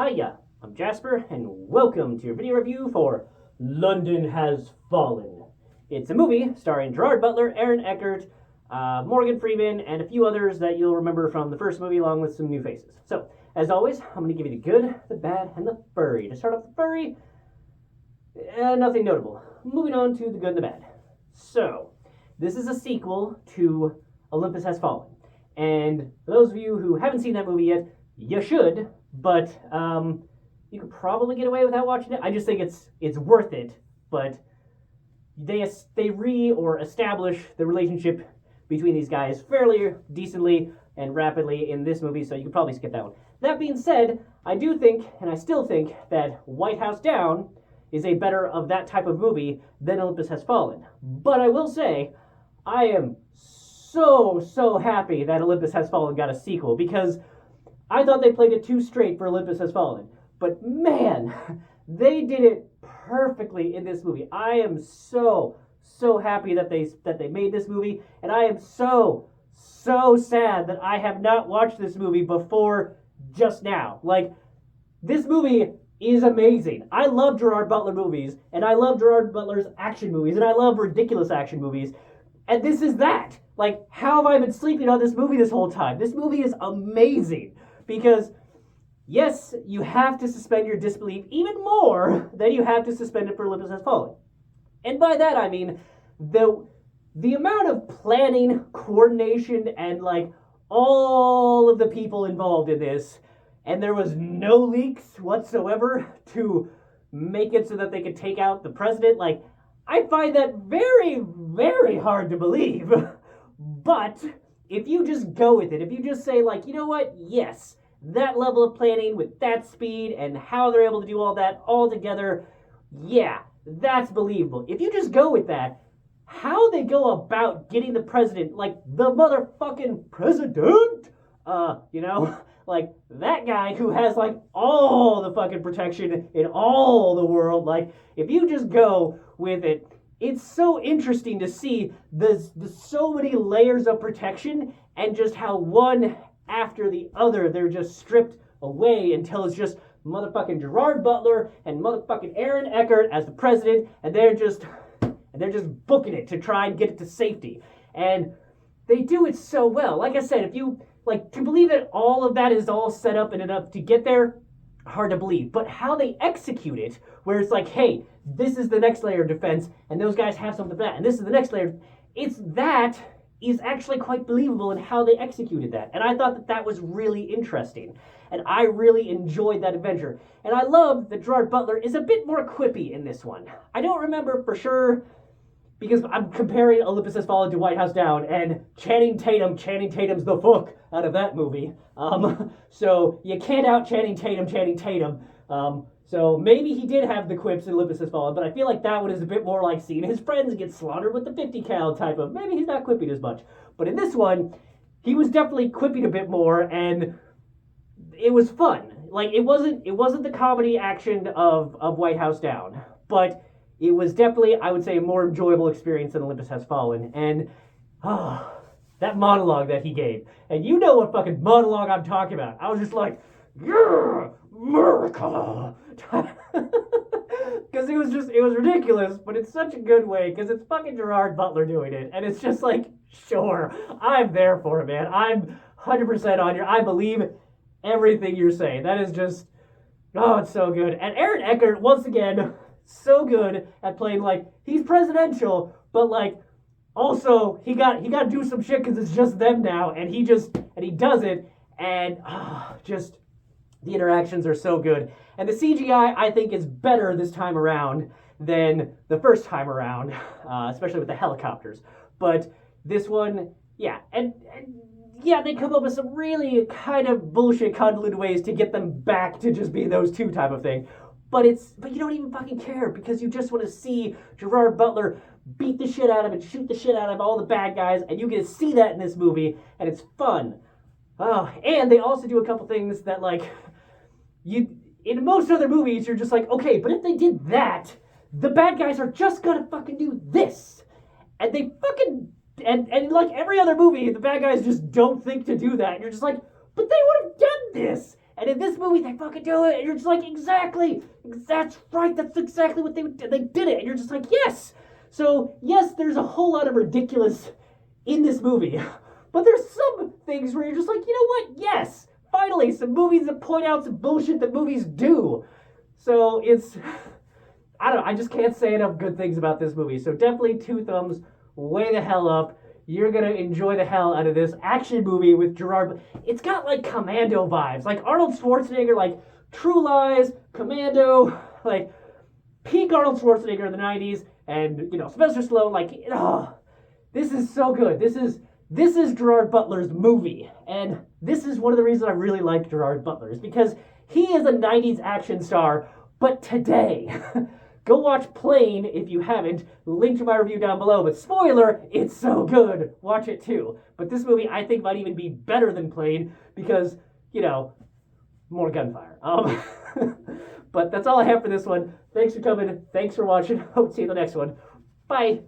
Hiya, I'm Jasper, and welcome to your video review for London Has Fallen. It's a movie starring Gerard Butler, Aaron Eckhart, Morgan Freeman, and a few others that you'll remember from the first movie, along with some new faces. So, as always, I'm going to give you the good, the bad, and the furry. To start off the furry, nothing notable. Moving on to the good and the bad. So, this is a sequel to Olympus Has Fallen. And for those of you who haven't seen that movie yet, you should, but you could probably get away without watching it. I just think it's worth it, but they establish the relationship between these guys fairly decently and rapidly in this movie, so you could probably skip that one. That being said, I do think, and I still think, that White House Down is a better of that type of movie than Olympus Has Fallen. But I will say, I am so happy that Olympus Has Fallen got a sequel, because I thought they played it too straight for Olympus Has Fallen. But man, they did it perfectly in this movie. I am so happy that they made this movie, and I am so sad that I have not watched this movie before just now. Like, this movie is amazing. I love Gerard Butler movies, and I love Gerard Butler's action movies, and I love ridiculous action movies. And this is that. Like, how have I been sleeping on this movie this whole time? This movie is amazing. Because, yes, you have to suspend your disbelief even more than you have to suspend it for Olympus Has Fallen. And by that I mean the amount of planning, coordination, and like all of the people involved in this, and there was no leaks whatsoever to make it so that they could take out the president. Like, I find that very hard to believe. But if you just go with it, if you just say, like, you know what, yes, that level of planning with that speed and how they're able to do all that all together, yeah, that's believable. If you just go with that, how they go about getting the president, like the motherfucking president, like that guy who has like all the fucking protection in all the world, like if you just go with it, it's so interesting to see the so many layers of protection and just how one after the other they're just stripped away until it's just motherfucking Gerard Butler and motherfucking Aaron Eckhart as the president, and they're just booking it to try and get it to safety. And they do it so well. Like I said, if you like to believe that all of that is all set up and enough to get there, hard to believe. But how they execute it, where it's like, hey, this is the next layer of defense, and those guys have something for that, and this is the next layer. That is actually quite believable in how they executed that. And I thought that was really interesting. And I really enjoyed that adventure. And I love that Gerard Butler is a bit more quippy in this one. I don't remember for sure, because I'm comparing Olympus Has Fallen to White House Down, and Channing Tatum's the fuck out of that movie. So you can't out Channing Tatum. So maybe he did have the quips in Olympus Has Fallen, but I feel like that one is a bit more like seeing his friends get slaughtered with the 50 cal type of, maybe he's not quipping as much. But in this one, he was definitely quipping a bit more, and it was fun. Like, it wasn't the comedy action of White House Down, but it was definitely, I would say, a more enjoyable experience than Olympus Has Fallen. And that monologue that he gave, and you know what fucking monologue I'm talking about. I was just like, yeah, America. Because it was ridiculous, but it's such a good way, because it's fucking Gerard Butler doing it, and it's just like, sure, I'm there for it, man. I'm 100% on I believe everything you're saying. That is just, oh, it's so good. And Aaron Eckhart, once again, so good at playing, like, he's presidential, but like, also, he got to do some shit because it's just them now, and he does it, and just, the interactions are so good. And the CGI, I think, is better this time around than the first time around, especially with the helicopters. But this one, yeah, and yeah, they come up with some really kind of bullshit convoluted ways to get them back to just being those two type of thing. But you don't even fucking care, because you just want to see Gerard Butler beat the shit out of and shoot the shit out of all the bad guys, and you get to see that in this movie, and it's fun. Oh, and they also do a couple things that, like, in most other movies, you're just like, okay, but if they did that, the bad guys are just gonna fucking do this. And they fucking, and like every other movie, the bad guys just don't think to do that. And you're just like, but they would have done this. And in this movie, they fucking do it, and you're just like, exactly, that's right, that's exactly what they did it, and you're just like, yes. So yes, there's a whole lot of ridiculous in this movie, but there's some things where you're just like, you know what? Yes, finally, some movies that point out some bullshit that movies do. So I don't know, I just can't say enough good things about this movie. So definitely 2 thumbs way the hell up. You're gonna enjoy the hell out of this action movie with Gerard. It's got like Commando vibes, like Arnold Schwarzenegger, like True Lies, Commando, like peak Arnold Schwarzenegger in the 90s, and Sylvester Stallone. Like, this is so good. This is Gerard Butler's movie, and this is one of the reasons I really like Gerard Butler, is because he is a 90s action star, but today. Go watch Plane if you haven't. Link to my review down below. But spoiler, it's so good. Watch it too. But this movie, I think, might even be better than Plane because, more gunfire. But that's all I have for this one. Thanks for coming. Thanks for watching. Hope to see you in the next one. Bye.